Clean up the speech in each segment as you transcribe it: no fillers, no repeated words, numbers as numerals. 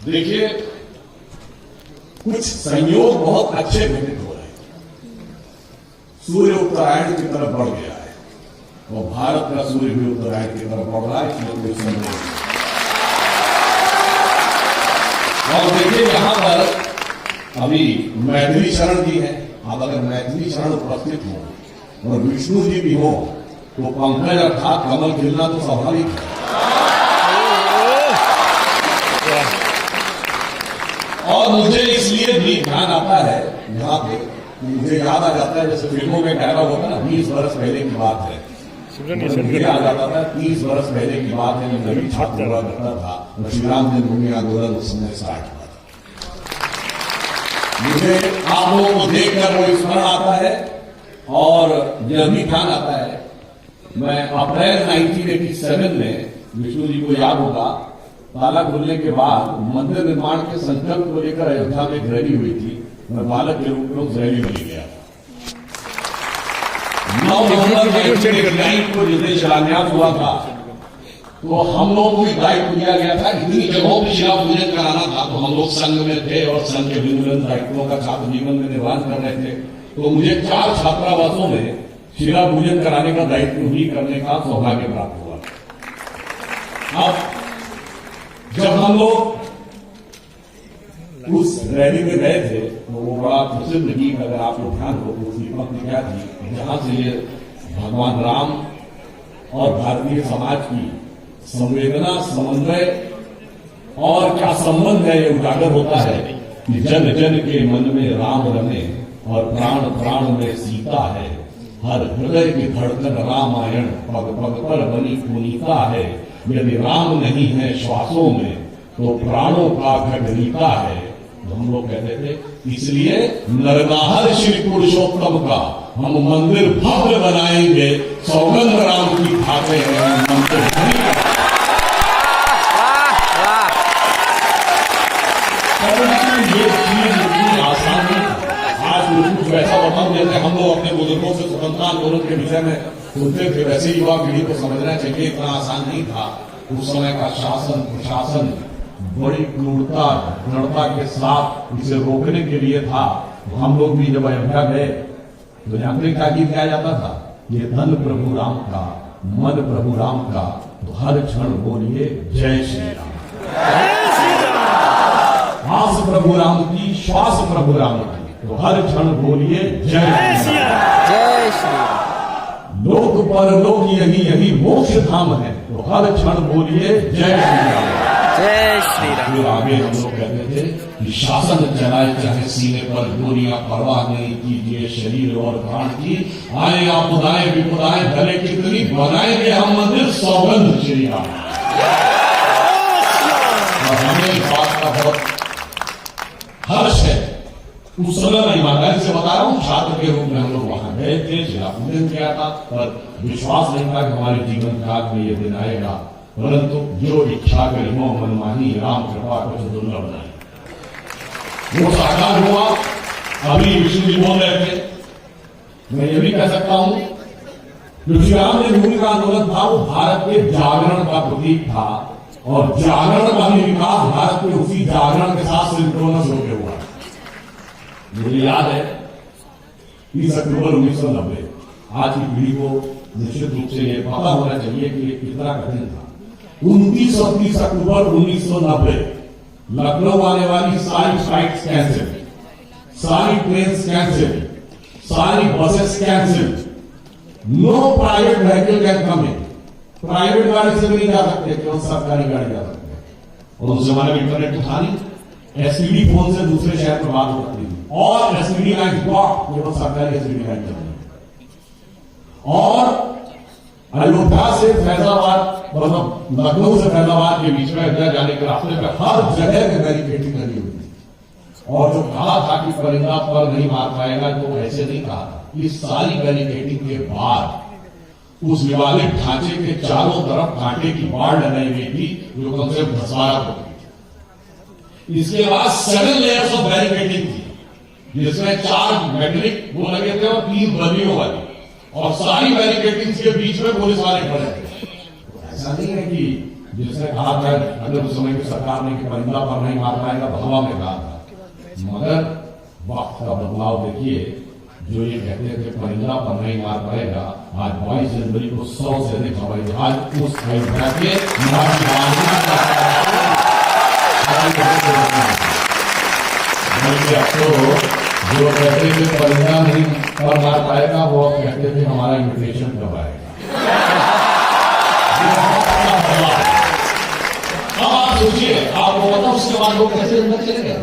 देखिए, कुछ संयोग बहुत अच्छे घटित हो रहे हैं। सूर्य उत्तरायण की तरफ बढ़ गया है और भारत का सूर्य भी उत्तरायण की तरफ बढ़ रहा है, इसमें कोई संदेह नहीं। और देखिए, यहां पर अभी मैथिली शरण जी है। अब अगर मैथिली शरण उपस्थित हो और विष्णु जी भी हो तो पंकज अर्थात कमल खिलना तो स्वाभाविक है। और मुझे इसलिए भी ध्यान आता है यहाँ पे, मुझे याद आ जाता है जैसे फिल्मों में डायलॉग होता है ना, 20 वर्ष पहले की बात है। मुझे याद आता था 30 वर्ष पहले की बात है, मैं नवी छात्र हुआ करता था और श्री राम जन्मभूमि आंदोलन उस समय स्टार्ट हुआ था। मुझे आप लोगों को देखकर वो स्मरण आता है और यह भी ध्यान आता है, मैं अप्रैल 1987 में विष्णु जी को याद होगा, ताला खुलने के बाद मंदिर निर्माण के संकल्प को लेकर अयोध्या में एक रैली हुई थी। मैं बालक के रूप में उस रैली में गया था। 9 नवंबर 1989 को जिस दिन शिलान्यास हुआ था तो हम लोगों को दायित्व दिया गया था, इतनी जगहों पर शिला पूजन कराना था। तो हम लोग संघ में थे और संघ के विभिन्न दायित्वों का छात्र जीवन में निर्वहन कर रहे थे। तो मुझे 4 छात्रावासों में शिला पूजन कराने का दायित्व भी करने का सौभाग्य प्राप्त हुआ। अब जब हम लोग उस रैली में गए थे तो वो बड़ा प्रसिद्ध गीत, अगर आप लोग ध्यान हो तो उसकी पंक्ति क्या थी, जहां से ये भगवान राम और भारतीय समाज की संवेदना, समन्वय और क्या संबंध है, ये उजागर होता है कि जन जन के मन में राम रमे और प्राण प्राण में सीता है। हर हृदय की धड़कन रामायण पग पग पर बनी पुनीता है। यदि राम नहीं है श्वासों में तो प्राणों का घटनीता है। तो हम लोग कहते थे, इसलिए नरनाहर श्री पुरुषोत्तम का हम मंदिर भव्य बनाएंगे, सौगंध राम की खाते हैं मंदिर ये चीज इतनी आसान नहीं। आज कुछ वैसा बताऊं जैसे हम लोग अपने बुजुर्गों से स्वतंत्रता आंदोलन के विषय में सुनते थे, वैसे युवा पीढ़ी को समझना चाहिए इतना आसान नहीं था। उस समय का शासन प्रशासन बड़ी क्रूरता दृढ़ता के साथ इसे रोकने के लिए था। हम लोग भी जब अयोध्या गए तो जानते क्या गीत गाया जाता था, ये धन प्रभु राम का, मन प्रभु राम का, तो हर क्षण बोलिए जय श्री राम। श्वास प्रभु राम की, श्वास प्रभु राम की, तो हर क्षण बोलिए जय श्री राम। जय श्री राम। लोक पर लोक यही यही मोक्ष धाम है, तो हर क्षण बोलिए जय श्री राम। जय श्री राम। फिर आगे हम लोग कहते थे कि शासन चलाए चाहे सीने पर गोलियां, परवाह नहीं कीजिए शरीर और प्राण की। आए आपदाएं विपदाएं भले कितनी, बनाएंगे हम मंदिर सौगंध श्री राम। और हमें इस बात का बहुत हर्ष है। उस समय मैं ईमानदारी से बता रहा हूं, छात्र के रूप में हम लोग वहां गए थे, शिला पूजन किया था, पर विश्वास नहीं था कि हमारे जीवन काल में ये दिन आएगा। परंतु जो इच्छा करी हो मनमानी, राम कृपा कुछ दुर्लभ नहीं, वो साकार हुआ। अभी विष्णु जी बोल रहे थे, मैं ये भी कह सकता हूं जो श्री राम जन्मभूमि का आंदोलन था वो भारत के जागरण का प्रतीक था और जागरण का भी विकास भारत के उसी जागरण के साथ सिंक्रोनस होकर हुआ। मुझे याद है 30 अक्टूबर 1990, आज की पीढ़ी को निश्चित रूप से ये पता होना चाहिए कि ये कितना कठिन था। 29 और 30 अक्टूबर 1990 लखनऊ आने वाली सारी फ्लाइट्स कैंसिल, सारी ट्रेन कैंसिल, सारी buses cancel, no private vehicle can come in. Private गाड़ी से भी नहीं जा सकते, केवल सरकारी गाड़ी जा सकते हैं। और उस जमाने में इंटरनेट तो था नहीं, एसटीडी फोन से दूसरे शहर में बात हो सकती थी और एसटीडी लाइन केवल सरकारी एसटीडी लाइन चल रही। और अयोध्या से फैजाबाद, मतलब लखनऊ से फैजाबाद के बीच में अयोध्या जाने के रास्ते पे हर जगह बैरिकेडिंग लगी हुई थी। और जो कहा था कि परिंदा पर नहीं मार पाएगा, तो ऐसे नहीं कहा था। इस सारी बैरिकेडिंग के बाद उस विवादित ढांचे के चारों तरफ कांटे की बाढ़ लगाई गई थी, जो कम से कम 10-12 फुट की। इसके बाद 7 लेयर्स ऑफ बैरिकेडिंग थी, जिसमें 4 मेटलिक वो लगे थे और 3 बल्लियों वाली, और सारी बैरिकेडिंग के बीच में पुलिस वाले खड़े थे। ऐसा नहीं है कि जिसने कहा था अगर उस समय की सरकार ने कि परिंदा पर नहीं मार पाएगा, भगवा में कहा था, मगर वक्त का बदलाव देखिए, जो ये कहते थे परिंदा पर नहीं मार पाएगा, आज 22 जनवरी को 100 से अधिक हवाई जहाज उस अयोध्या के जो कहते थे परिंदा नहीं पर मार पाएगा, वो कहते थे हमारा इन्विटेशन कब आएगा। अब आप सोचिए, आपको पता उसके बाद लोग कैसे अंदर चले गए।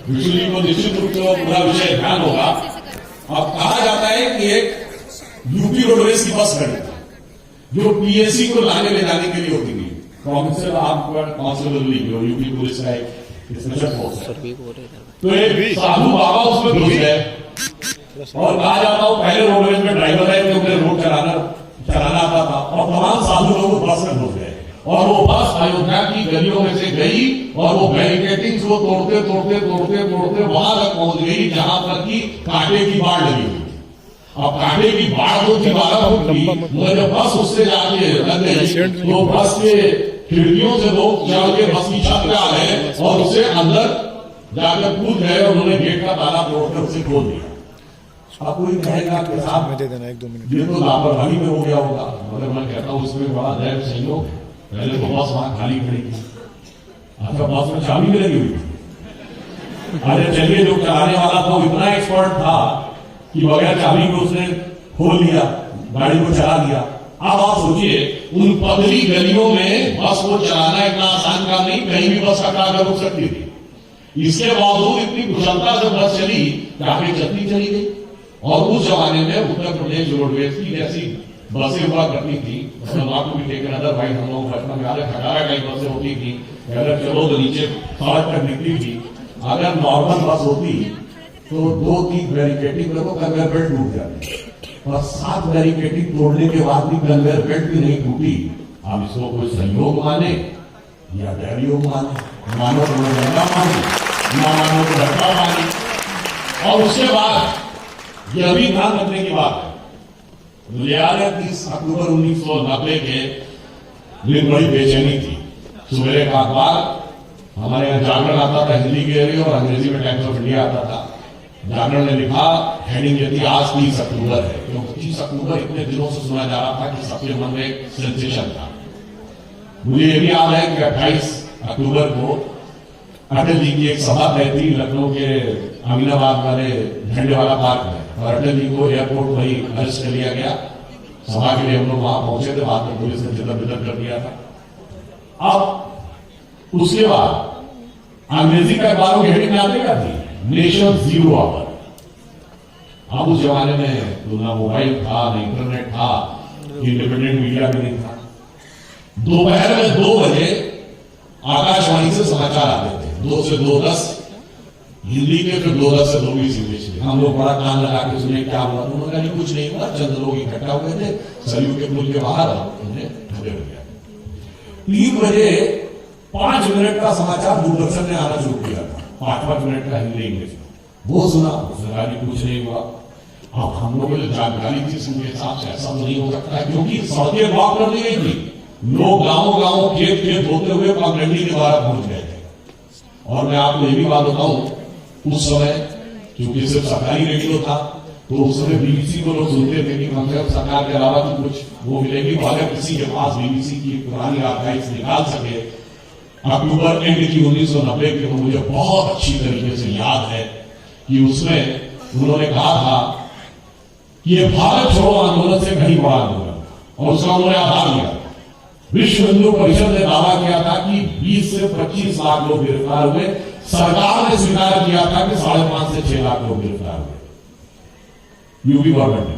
विचुली को निश्चित रूप से पूरा विषय ध्यान होगा। अब कहा जाता है कि एक यूपी रोडवेज की बस खड़ी थी जो पीएससी को लाने ले जाने के लिए होती थी। Provincial arm constable UP police का एक स्पेशल फोर्स है। तो एक साधु बाबा उसमें घुस गए और कहा जाता है पहले रोडवेज में ड्राइवर है जो रोड चलाना आता था और तमाम साधु लोग बस में घुस गए और वो बस अयोध्या की गलियों में से गई और वो बैरिकेटिंग्स को तोड़ते तोड़ते तोड़ते तोड़ते वहां तक पहुंच गई जहां पर की कांटे की बाढ़ लगी हुई। अब कांटे की बाढ़ तो थी 12 फुट की, मगर जब बस उससे जाके लग गई तो बस के खिड़कियों से लोग चढ़ के बस की छत पे आ गए और उसे अंदर जाकर कूद गए और उन्होंने गेट का ताला तोड़कर उसे खोल दिया। अब कोई कहेगा कि साहब ये तो लापरवाही में हो गया होगा, मगर मैं कहता हूँ उसमें बड़ा दैव संयोग है। पहले तो बस वहां खाली खड़ी थी, अच्छा बस में चाबी भी लगी हुई थी। अरे चलिए, जो चलाने वाला था वो इतना एक्सपर्ट था कि बगैर चाबी को उसने खोल लिया, गाड़ी को चला लिया। अब आप सोचिए, उन पतली गलियों में बस को चलाना इतना आसान काम नहीं, कहीं भी बस हटा कर रुक सकती थी। इसके बावजूद इतनी कुशलता से बस चली, आगे चलती चली गई। और उस जमाने में उत्तर प्रदेश रोडवेज की जैसी बसें हुआ करती थी, आपको भी टेकन अदरवाइज हम लोग बचपन में खटारा कई बसें होती थी, अगर चलो तो नीचे सड़क तक निकली थी। अगर नॉर्मल बस होती तो 2-3 बैरिकेटिंग में तो कन्वेयर बेल्ट टूट जाती, और 7 बैरिकेटिंग तोड़ने के बाद भी कन्वेयर बेल्ट भी नहीं टूटी। आप इसको कोई संयोग माने या दैवयोग माने, मानो तो गंगा माने, ना मानो तो रखा माने। और उसके बाद ये अभी ध्यान रखने की बात है, 30 अक्टूबर 1990 के दिन बड़ी बेचैनी थी। सुबह का अखबार हमारे यहाँ जागरण आता था हिंदी के लिए और अंग्रेजी में टाइम्स ऑफ इंडिया आता था। जागरण ने लिखा हेडिंग यदि आज 30 अक्टूबर है, क्योंकि 30 अक्टूबर इतने दिनों से सुना जा रहा था कि सबके मन में एक सेंसेशन था। मुझे ये भी याद है कि 28 अक्टूबर को अटल जी की एक सभा तय थी लखनऊ के अमीनाबाद वाले झंडे वाला पार्क में, और अटल जी को एयरपोर्ट वही अरेस्ट कर लिया गया। सभा के लिए हम लोग वहां पहुंचे थे, बाद में पुलिस ने तितर-बितर कर दिया था। अब उसके बाद अंग्रेजी का अखबारों की हेडिंग आते क्या थी, नेशन जीरो आवर। अब उस जमाने में तो ना मोबाइल था, ना इंटरनेट था, इंडिपेंडेंट मीडिया भी नहीं था। दोपहर में 2 बजे आकाशवाणी से समाचार आते थे, 2 से 2:10 हिंदी के, फिर 2:10 से 2:20 इंग्लिश के। हम लोग बड़ा कान लगा के सुने क्या हुआ, उन्होंने कहा कुछ नहीं हुआ, चंद लोग इकट्ठा हुए थे सरयू के पुल के बाहर, उन्हें ढके हो गया। 3 बजे 5 मिनट का समाचार दूरदर्शन ने आना शुरू किया था, 5-5 मिनट का हिंदी इंग्लिश में, वो सुना, उसने कुछ नहीं हुआ। अब हम लोगों ने जानकारी थी सुनने हिसाब से ऐसा नहीं हो सकता है, क्योंकि सड़कें ब्लॉक कर दी गई थी, लोग गांव खेत होते हुए पगडंडी के द्वारा पहुंच गए थे। और मैं आपको ये भी बात बताऊं, उस समय क्योंकि सिर्फ सरकारी रेडियो था, तो उस समय बीबीसी को लोग सुनते थे कि कम से कम सरकार के अलावा तो कुछ वो मिलेगी। अगर किसी के पास बीबीसी की पुरानी आर्काइव्स निकाल सके अक्टूबर एंड की 1990 की, तो मुझे बहुत अच्छी तरीके से याद है कि उसमें उन्होंने कहा था कि ये भारत छोड़ो आंदोलन से कहीं बड़ा आंदोलन, और उसका उन्होंने आधार दिया। विश्व हिंदू परिषद ने दावा किया था कि 20 से 25 लाख लोग गिरफ्तार हुए, सरकार ने स्वीकार किया था कि 5.5 से 6 लाख लोग गिरफ्तार हुए यूपी गवर्नमेंट ने।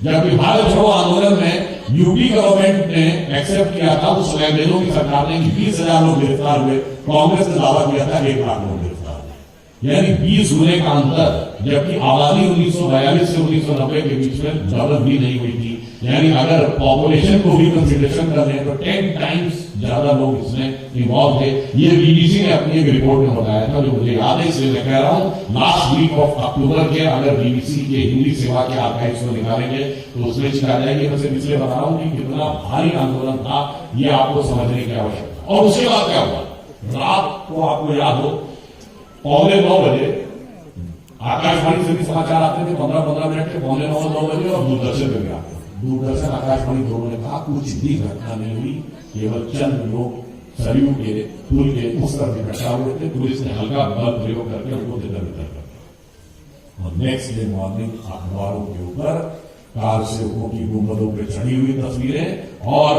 जबकि भारत छोड़ो आंदोलन में यूपी गवर्नमेंट ने एक्सेप्ट किया था उस समय नेहरू की सरकार ने कि 20,000 लोग गिरफ्तार हुए, कांग्रेस ने दावा किया था 1 लाख लोग गिरफ्तार हुए, यानी 20 गुने का अंतर। जबकि आबादी 1942 से 1990 के बीच में डबल भी नहीं हुई थी, यानी अगर पॉपुलेशन को भी कंसिडरेशन कर लें तो 10 टाइम्स ज्यादा लोग इसमें इन्वॉल्व थे। ये बीबीसी ने अपनी एक रिपोर्ट में बताया था, जो मुझे याद है, इसलिए मैं कह रहा हूं लास्ट वीक ऑफ अक्टूबर के अगर बीबीसी के हिंदी सेवा के आर्काइव्स को निकालेंगे तो उसमें आ जाएगी। मैं सिर्फ इसलिए बता रहा हूं कि कितना भारी आंदोलन था ये आपको समझने की आवश्यकता। और उसके बाद क्या हुआ, रात को आपको याद हो 9:15 बजे आकाशवाणी से भी समाचार आते थे, 15-15 मिनट के, 9:15 बजे, और दूरदर्शन पे भी आते थे। दूरदर्शन आकाशवाणी दोनों ने कहा कुछ भी घटना नहीं हुई, केवल चंद लोग सरयू के पुल के उस तरफ इकट्ठा हुए थे, पुलिस ने हल्का बल प्रयोग करके उनको तितर-बितर कर दिया। और नेक्स्ट डे मॉर्निंग अखबारों के ऊपर कार सेवकों की गुंबदों पे चढ़ी हुई तस्वीरें और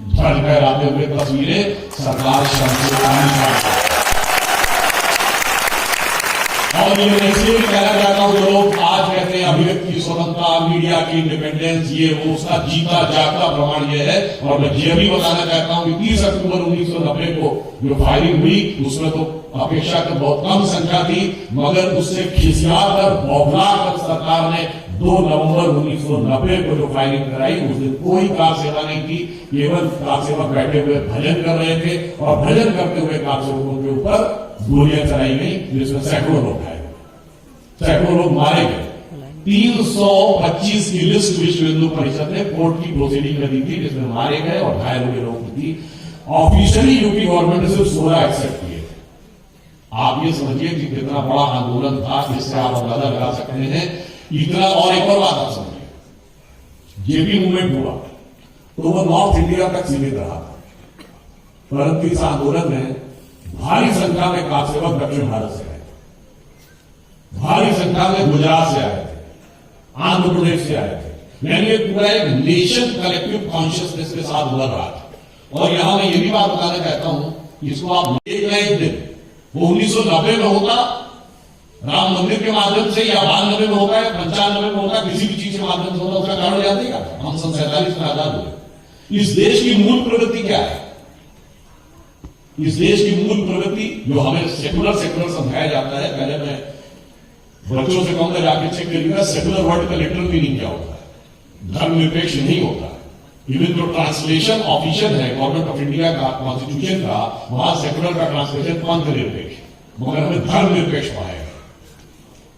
झड़ फहराते हुए तस्वीरें, सरकार और ये मैं इसलिए भी कहना चाहता हूं, जो लोग आज कहते हैं अभिव्यक्ति की स्वतंत्रता, मीडिया की इंडिपेंडेंस, ये वो, उसका जीता जागता प्रमाण ये है। और मैं ये भी बताना चाहता हूं कि 30 अक्टूबर 1990 को जो फायरिंग हुई, उसमें तो अपेक्षाकृत बहुत कम संख्या थी, मगर उससे खिसिया कर, बौखला कर सरकार ने 2 नवंबर 1990 को जो फायरिंग कराई, उस दिन कोई कार सेवा नहीं थी, केवल कार सेवक बैठे हुए भजन कर रहे थे, और भजन करते हुए कार सेवकों के ऊपर गोलियां चलाई गई, जिसमें सैकड़ों लोग घायल, सैकड़ों लोग मारे गए। 325 की लिस्ट विश्व हिंदू परिषद ने कोर्ट की प्रोसीडिंग में दी थी, जिसमें मारे गए और घायल हुए लोगों की थी। ऑफिशियली यूपी गवर्नमेंट ने सिर्फ 16 एक्सेप्ट किए। आप ये समझिए कि कितना बड़ा आंदोलन था, इससे आप अंदाजा लगा सकते हैं। इतना, और एक और बात आप समझिए, जेपी मूवमेंट हुआ तो वो नॉर्थ इंडिया तक सीमित रहा था, परंतु इस आंदोलन में भारी संख्या में कार सेवक दक्षिण भारत से आए, भारी संख्या में गुजरात से आए थे, आंध्र प्रदेश से आए थे। यानी ये पूरा एक नेशन कलेक्टिव कॉन्शियसनेस के साथ उभर रहा था। और यहां मैं ये भी बात बताना चाहता हूं कि इसको आप एक दिन वो 1990 में होता राम मंदिर के माध्यम से, या 92 में होता है, 95 में होता है, किसी भी चीज के माध्यम से होता, उसका कारण याद नहीं आता। हम सन 47 में आजाद हुए। इस देश की मूल प्रवृत्ति क्या है? इस देश की मूल प्रवृत्ति जो हमें सेकुलर समझाया जाता है, पहले मैं बच्चों से कहूंगा जाके चेक करिएगा सेकुलर वर्ड का लिटरल मीनिंग क्या होता है। धर्मनिरपेक्ष नहीं होता है। इवन जो ट्रांसलेशन ऑफिशियल है गवर्नमेंट ऑफ इंडिया का, कॉन्स्टिट्यूशन का, वहां सेकुलर का ट्रांसलेशन पंथ निरपेक्ष, मगर हमें धर्मनिरपेक्ष पाएगा।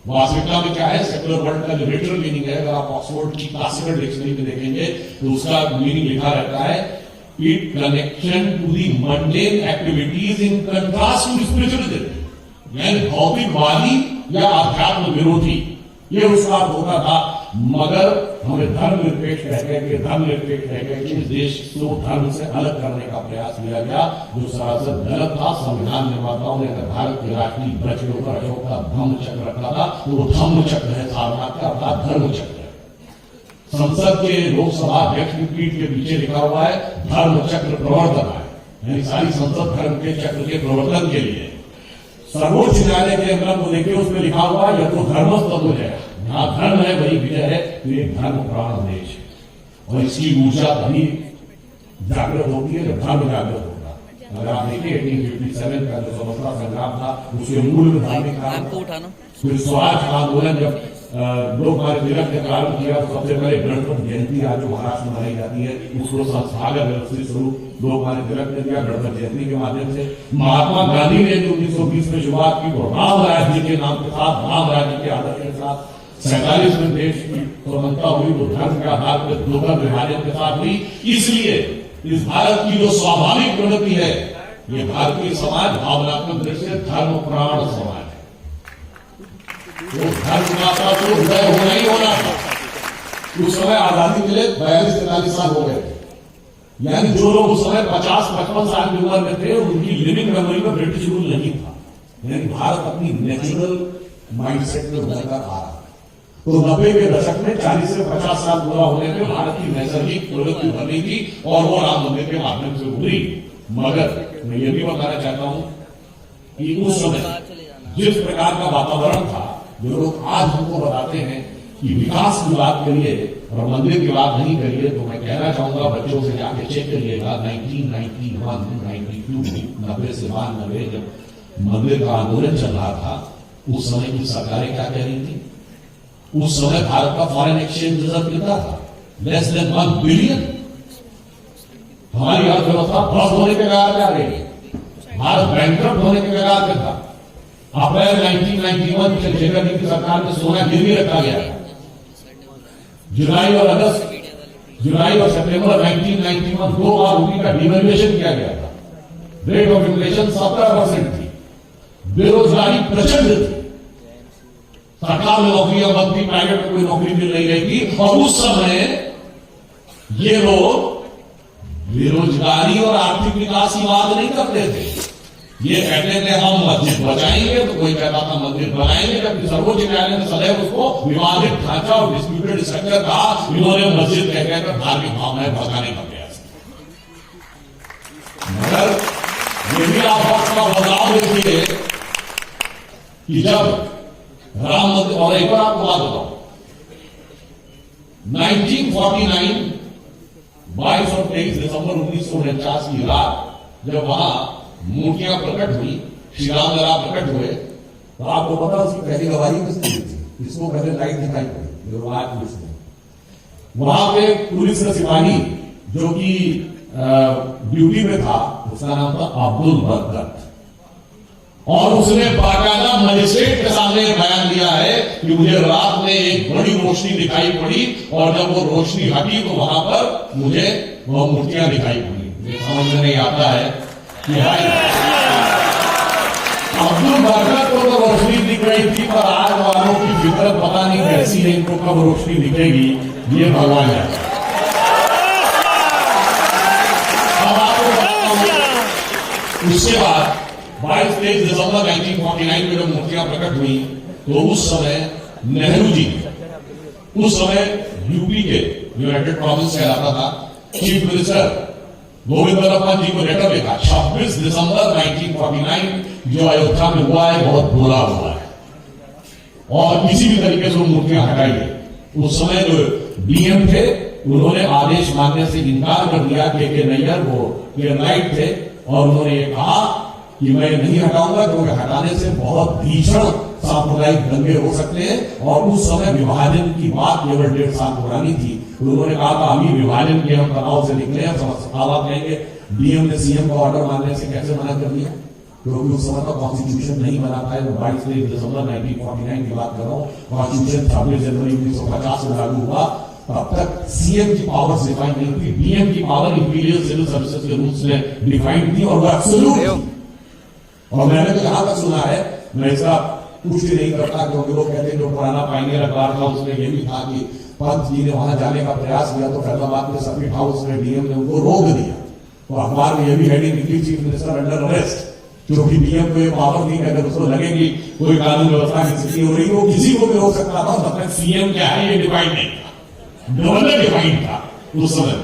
वास्तविकता में क्या है, सेकुलर वर्ड का जो लिटरल मीनिंग है, अगर आप ऑक्सफोर्ड की क्लासिकल डिक्शनरी में देखेंगे तो उसका मीनिंग लिखा रहता है, it connection to the mundane activities in contrast to spiritualism, यानी भौतिकवादी या अध्यात्म विरोधी, ये उसका अर्थ होता था। मगर हमें धर्मनिरपेक्ष कहकर इस देश को धर्म से अलग करने का प्रयास किया गया, जो सरासर गलत था। संविधान निर्माताओं ने अगर भारत के राष्ट्रीय ध्वज के ऊपर अशोक का धम्म चक्र रखा था, तो वो धम्म चक्र है सारनाथ का, अर्थात धर्म चक्र है। संसद के लोकसभा अध्यक्ष की पीठ के पीछे लिखा हुआ है धर्म चक्र प्रवर्तन है, यानी सारी संसद धर्म के चक्र के प्रवर्तन के लिए। सर्वोच्च न्यायालय के अंदर को देखिए, उसमें लिखा हुआ है यह तो धर्मस्तव है, जहां धर्म है वही विजय है, तो एक धर्म प्राण देश है। और इसकी ऊर्जा तभी जागृत होती है जब धर्म जागृत होता है। अगर आप देखिए 1857 का जो स्वतंत्रता संग्राम था, उसके मूल में धार्मिक कारण, फिर स्वराज का आंदोलन जब लोकमान्य तिलक ने प्रारंभ किया, तो सबसे पहले गणतंत्र जयंती आज जो महाराष्ट्र में मनाई जाती है, उसको संस्थागत व्यवस्थित स्वरूप लोकमान्य तिलक ने दिया गणतंत्र जयंती के माध्यम से। महात्मा गांधी ने जो 1920 में शुरुआत की, वो राम राज्य के नाम के साथ, राम राज्य के आदर्श के साथ। 47 में देश की स्वतंत्रता हुई, तो धर्म के आधार पर लोकल विभाजन के साथ हुई। इसलिए इस भारत की जो स्वाभाविक प्रवृत्ति है, ये भारतीय समाज भावनात्मक दृष्टि से धर्म प्राण समाज है। तो धर्म माता को उदय होना ही होना था। उस समय आजादी मिले 42-43 साल हो गए थे, यानी जो लोग उस समय 50-55 साल की उम्र में थे, उनकी लिविंग मेमोरी में ब्रिटिश रूल नहीं था। यानी भारत अपनी नेचुरल माइंडसेट में उभरकर आ रहा है। तो 90 के दशक में 40 से 50 साल पूरा होने में भारत की नैसर्गिक प्रवृत्ति उभरी थी, और वो राम मंदिर के माध्यम से उभरी। मगर मैं ये भी बताना चाहता हूं कि उस समय जिस प्रकार का वातावरण था, जो लोग आज हमको बताते हैं कि विकास की बात करिए और मंदिर की बात नहीं करिए, तो मैं कहना चाहूंगा बच्चों से जाके चेक करिएगा 1991, 92, 90 से 92 जब मंदिर का आंदोलन चल रहा था, उस समय की सरकारें क्या कह रही थी? उस समय भारत का फॉरेन एक्सचेंज रिजर्व कितना था? Less than 1 billion. हमारी अर्थव्यवस्था ध्वस्त होने के कगार पे आ गई है, भारत बैंकरप्ट होने के कगार पे था। अप्रैल 1991 चंद्रशेखर जी की सरकार में सोना गिरवी रखा गया। जुलाई और अगस्त जुलाई और सितंबर 1991 2 बार रुपये का डिवैल्यूएशन किया गया था। रेट ऑफ इन्फ्लेशन 17% थी, बेरोजगारी प्रचंड थी, सरकार में नौकरियां बंद थी, प्राइवेट में कोई नौकरी मिल नहीं रही थी। और उस समय ये लोग बेरोजगारी और आर्थिक विकास की बात नहीं करते थे। ये कहते थे हम मस्जिद बचाएंगे, तो कोई कहता था मंदिर बनाएंगे, जबकि सर्वोच्च न्यायालय ने सदैव उसको विवादित ढांचा और डिस्प्यूटेड स्ट्रक्चर कहा। इन्होंने मस्जिद कह कहकर धार्मिक भावनाएं भड़काने का प्रयास किया। मगर ये भी आप वक्त का बदलाव देखिए कि जब राम मंदिर, और एक बार आपको बात बताओ, 1949 22 और 23 दिसंबर 1949 की रात जब वहां मूर्तियां प्रकट हुई, श्री राम लला प्रकट हुए, तो आपको पता उसकी पहली गवाही किसने दी थी? इसको पहले लाइट दिखाई पड़ी गुजरात पुलिस ने। वहां पे पुलिस का सिपाही जो कि ड्यूटी में था, उसका नाम था अब्दुल बरकत, और उसने बाकायदा मजिस्ट्रेट के सामने बयान दिया है कि मुझे रात में एक बड़ी रोशनी दिखाई पड़ी और जब वो रोशनी हटी तो वहां पर मुझे वो मूर्तियां दिखाई पड़ी। मुझे समझ में नहीं आता है कि भाई अब्दुल बरकत को तो रोशनी दिख रही थी, पर आज वालों की फितरत पता नहीं कैसी है, इनको कब रोशनी दिखेगी ये भगवान है। अब आपको उसके बाद 22-23 दिसंबर 1949 में जब मूर्तियां प्रकट हुई तो उस समय नेहरू जी, उस समय यूपी के यूनाइटेड प्रोविंस कहलाता था, चीफ मिनिस्टर गोविंद बल्लभ पंत जी को लेटर लिखा। 26 दिसंबर 1949 जो अयोध्या में हुआ है बहुत बुरा हुआ है और किसी भी तरीके से वो मूर्तियां हटाइए। उस समय जो डीएम थे उन्होंने आदेश मानने से इनकार कर दिया। के नैयर वो केरलाइट थे और उन्होंने ये कहा कि मैं नहीं हटाऊंगा क्योंकि हटाने से बहुत भीषण सांप्रदायिक दंगे हो सकते हैं। और उस समय विभाजन की बात केवल 1.5 साल पुरानी थी। उन्होंने कहा था अभी विभाजन के हम तनाव से निकले हैं। आप कहेंगे डीएम ने सीएम का ऑर्डर मानने से कैसे मना कर दिया, क्योंकि उस समय का कॉन्स्टिट्यूशन नहीं बना था। 22 दिसंबर 1949 की बात कर रहा हूँ। कॉन्स्टिट्यूशन 26 जनवरी 1950 में लागू हुआ। तब तक सीएम की पावर डिफाइन नहीं थी, डीएम की पावर इंपीरियल सिविल सर्विसेज के रूल्स में डिफाइंड थी और वो एब्सोल्यूट थी। और मैंने तो यहां तक सुना है, मैं इसका पुष्टि नहीं करता क्योंकि लोग कहते हैं जो पुराना पाइनियर अखबार था उसमें यह भी था कि पंत जी ने वहां जाने का प्रयास किया तो फैजाबाद के सर्किट हाउस में डीएम ने उनको रोक दिया। तो अखबार में यह भी हेडिंग निकली, चीफ मिनिस्टर अंडर अरेस्ट, क्योंकि डीएम को यह पावर नहीं है। अगर उसको लगे कि कोई कानून व्यवस्था की स्थिति हो रही तो किसी को भी रोक सकता था। तब तक सीएम क्या है ये डिफाइंड नहीं था, गवर्नर डिफाइंड था उस समय।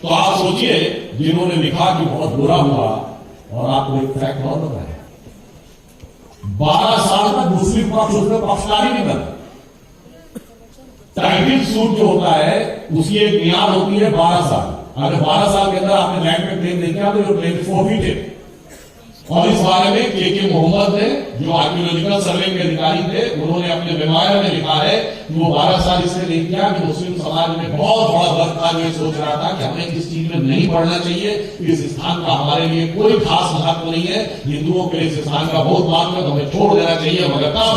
तो आप सोचिए जिन्होंने लिखा कि बहुत बुरा हुआ। और आपको एक फैक्ट और बताया, 12 साल तक मुस्लिम पक्ष उसमें पक्षकारी नहीं बना। टाइटल सूट जो होता है उसकी एक मियाद होती है 12 साल। अगर 12 साल के अंदर आपने लैंड में क्लेम नहीं किया तो ये क्लेम फोरफिटेड। और इस बारे में के मोहम्मद ने, जो आर्कियोलॉजिकल सर्वे के अधिकारी थे, उन्होंने अपने मेमोयर में लिखा है कि वो 12 साल इसलिए नहीं किया कि मुस्लिम समाज में बहुत बड़ा वर्ग था जो सोच रहा था कि हमें किस चीज में नहीं पढ़ना चाहिए, इस स्थान का हमारे लिए कोई खास महत्व नहीं है, हिंदुओं के लिए इस स्थान का बहुत महत्व है तो हमें छोड़ देना चाहिए। मगर तब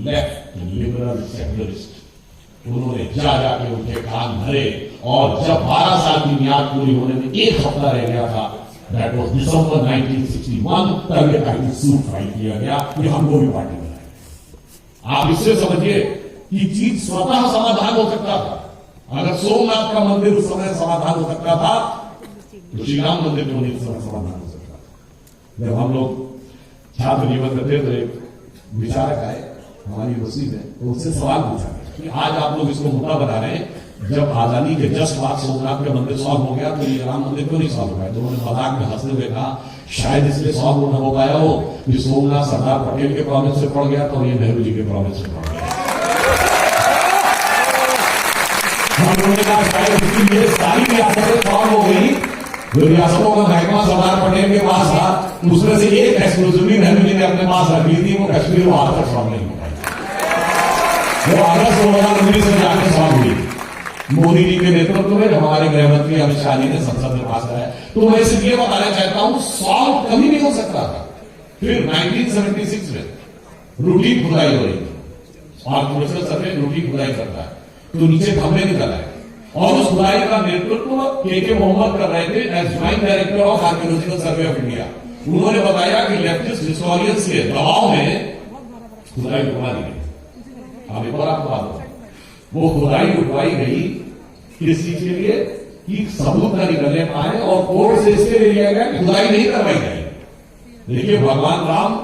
लेफ्ट लिबरल सेक्युलरिस्ट उन्होंने जाके उनके कान भरे। और जब 12 साल की मियाद पूरी होने में एक हफ्ता रह गया था, दैट वाज दिसंबर 1961, तब ये टाइटल सूट फाइल किया गया कि हमको भी पार्टी बनाए। आप इससे समझिए कि चीज स्वतः समाधान हो सकता था। अगर सोमनाथ का मंदिर उस समय समाधान हो सकता था तो श्री राम मंदिर क्यों नहीं समाधान हो सकता था। जब हम लोग छात्र जीवन करते तो एक विचारक आए हमारी यूनिवर्सिटी में, तो उससे सवाल पूछा कि आज आप लोग इसको मुद्दा बना रहे हैं, जब आजादी के जस्ट बाद सोमनाथ का मंदिर सॉल्व हो गया तो ये राम मंदिर क्यों नहीं सॉल्व हो गया। तो उन्होंने मजाक में हंसते हुए कहा शायद इसलिए सॉल्व न हो पाया हो कि सोमनाथ सरदार पटेल के प्रोविंस से पड़ गया तो ये नेहरू जी के प्रोविंस से पड़ गया। उन्होंने कहा शायद इसलिए सारी रियासतें सॉल्व हो गई, जो रियासतों का महकमा सरदार पटेल के पास था उसमें से एक एक्सक्लूसिवली नेहरू जी ने अपने पास रख ली थी, वो कश्मीर वहां तक सॉल्व नहीं हो पाई। वो अगस्त 2019 से जाकर सॉल्व हुई मोदी जी के नेतृत्व में, जब हमारे गृह मंत्री अमित शाह जी ने संसद में पास कराया। तो मैं सिर्फ ये बताना चाहता हूं सॉल्व कभी नहीं हो सकता था। फिर 1976 में रूटीन खुदाई हो रही थी, आर्कियोलॉजिकल सर्वे रूटीन खुदाई करता है तो नीचे खंभे निकल आए और उस खुदाई का नेतृत्व के मोहम्मद कर रहे थे as joint director of Archaeological Survey of India. उन्होंने बताया कि लेफ्टिस्ट हिस्टोरियंस के दबाव में खुदाई रुकवा दी गई। अब एक और आपको बात बताऊं, वो खुदाई रुकवाई गई किस चीज के लिए कि सबूत न निकलने पाए, और कोर्ट से इसके लिए लिया गया कि खुदाई नहीं करवाई गई। देखिए भगवान राम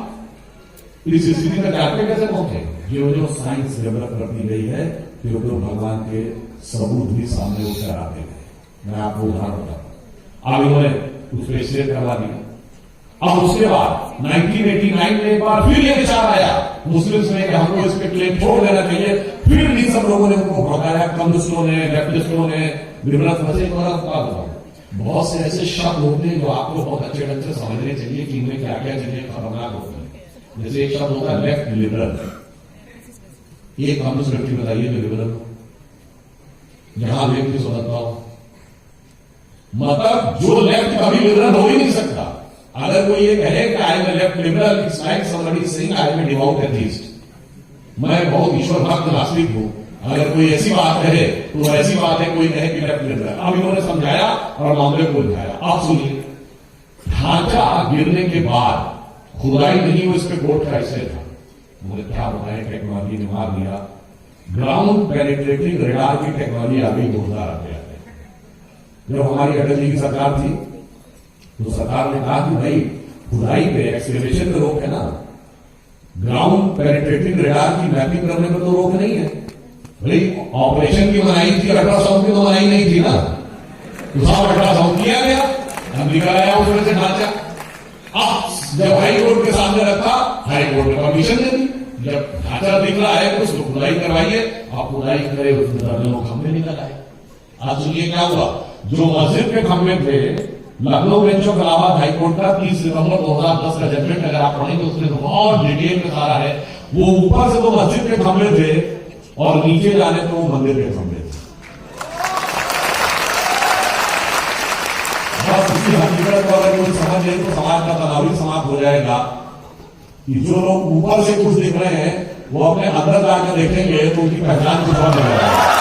इस स्थिति में जाते कैसे पहुंचे, जो साइंस डेवलप करती गई है, जो भगवान के सबूत भी सामने उतर आते गए। मैं आपको उदाहरण बताऊं, अब इन्होंने उस पर स्टे करवा दिया। अब उसके बाद 1989 में एक बार फिर ये विचार आया मुस्लिम्स ने कि हमको इस पे क्लेम छोड़ देना चाहिए। फिर भी सब लोगों ने उनको भड़काया, कम्युनिस्टों ने, लेफ्टिस्टों ने, लिबरल समझे। बहुत से ऐसे शब्द होते हैं जो आपको बहुत अच्छे ढंग से समझने चाहिए कि इनमें क्या क्या चीजें खतरनाक होती है। जैसे एक शब्द होता है लेफ्ट लिबरल। एक कम्युनिस्ट व्यक्ति बताइए जो लिबरल हो, यहां व्यक्ति स्वतंत्रता हो, मतलब जो लेफ्ट कभी लिबरल हो ही नहीं सकता। अगर कोई ये कहे कि I am left liberal, it's like somebody saying I am devote atheist, मैं बहुत ईश्वर भक्त नास्तिक हूं। अगर कोई ऐसी बात कहे तो ऐसी बात है कोई कहे कि लेफ्ट लिबरल। अब इन्होंने समझाया और मामले को उठाया। आप सुनिए, ढांचा गिरने के बाद खुदाई नहीं, वो इस पे कोर्ट का ऐसे था। मुझे क्या बताया, टेक्नोलॉजी ने मार दिया। ग्राउंड पेनिट्रेटिंग रेडार की टेक्नोलॉजी आ गई 2008 में। जब हमारी अटल जी की सरकार थी तो सरकार ने कहा कि भाई खुदाई पे, एक्सकेवेशन पे रोक है ना, ग्राउंड पेनिट्रेटिंग रेडार की मैपिंग करने पर तो रोक नहीं है। भाई ऑपरेशन की मनाही थी, अल्ट्रासाउंड की तो मनाही नहीं थी ना। तो साहब अल्ट्रासाउंड किया गया, हम निकल आया उसमें से ढांचा। अब जब हाई कोर्ट के सामने रखा, हाई कोर्ट ने परमिशन दे दी। जब ढांचा दिख रहा है तो उसको खुदाई करवाइए। आप खुदाई करे, उसमें दर्जनों खंभे निकल आए। आप सुनिए क्या हुआ, जो मस्जिद के खंभे थे, Lucknow bench of Allahabad high court का 30 सितंबर 2010 का जजमेंट, अगर आप पढ़ेंगे उसमें तो बहुत डिटेल में सारा है। वो ऊपर से तो मस्जिद के खंभे थे और नीचे जाने तो वो मंदिर के खंभे थे। बस इसी हकीकत को अगर कोई समझ ले तो समाज का तनाव ही समाप्त हो जाएगा कि जो लोग ऊपर से कुछ दिख रहे हैं वो अपने अंदर जाकर देखेंगे तो उनकी पहचान कुछ और नहीं है।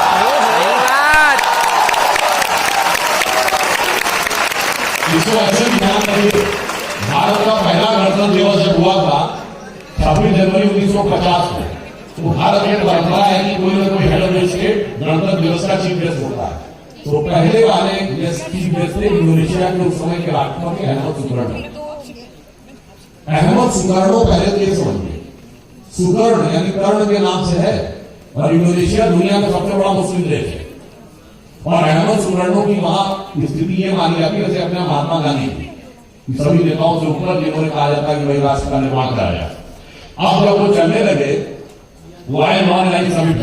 इसको ऐसे भी ध्यान रखिए, भारत का पहला गणतंत्र दिवस जब हुआ था 26 जनवरी 1950 में, तो भारत में परंपरा है कि कोई ना कोई हेड ऑफ स्टेट गणतंत्र दिवस का चीफ गेस्ट होता है। तो पहले वाले चीफ गेस्ट थे इंडोनेशिया के उस समय के राष्ट्रपति अहमद सुकर्णो। अहमद सुकर्णो पहले तो ये समझिए, सुकर्ण यानी कर्ण के नाम से है, और इंडोनेशिया दुनिया का सबसे बड़ा मुस्लिम देश है। और अहमद सुकर्णो की वहां स्थिति ये मानी जाती है जैसे अपने महात्मा गांधी की सभी नेताओं से ऊपर जिन्होंने कहा जाता है कि भाई राष्ट्र का निर्माण कराया। अब जब वो चलने लगे, वो आए नॉन लाइन समिट